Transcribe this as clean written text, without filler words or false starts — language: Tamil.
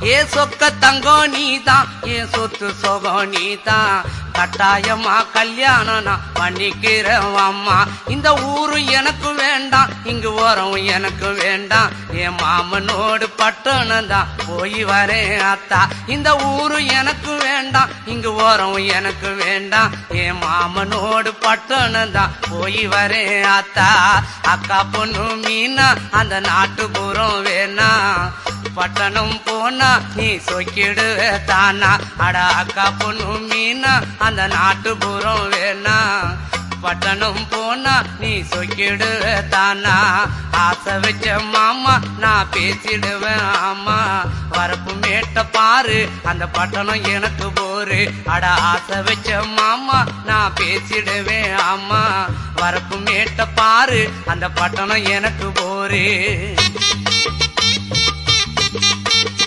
ஏ சொக்க தங்கம் நீதான், ஏ சொத்து சொகம் நீதான், கட்டாயமா கல்யாணம் நான் பண்ணிக்கிறேன் அம்மா. இந்த ஊரு எனக்கு வேண்டாம், இங்கு ஓரம் எனக்கு வேண்டாம், என் மாமனோடு பட்டணம் தான் போய் வரேன் அத்தா. இந்த ஊரு எனக்கு வேண்டாம், இங்கு ஓரம் எனக்கு வேண்டாம், என் மாமனோடு பட்டணம் தான் போய் வரேன் அத்தா. அக்கா பொண்ணு மீனா அந்த நாட்டுப்புறம் வேணா, பட்டணம் போனா நீ சொக்கிடுவ தானா. அட அக்கா பொண்ணு மீனா அந்த நாட்டுப்புறம் வேணா, பட்டணம் போனா நீ சொக்கிடுவ தானா. ஆசை வச்ச மாமா நான் பேசிடுவேன் ஆமா, வரப்பு மேட்ட பாரு அந்த பட்டணம் எனக்கு போரு. அட ஆசை வச்ச மாமா நான் பேசிடுவேன் ஆமா, வரப்பு மேட்ட பாரு அந்த பட்டணம் எனக்கு போரு.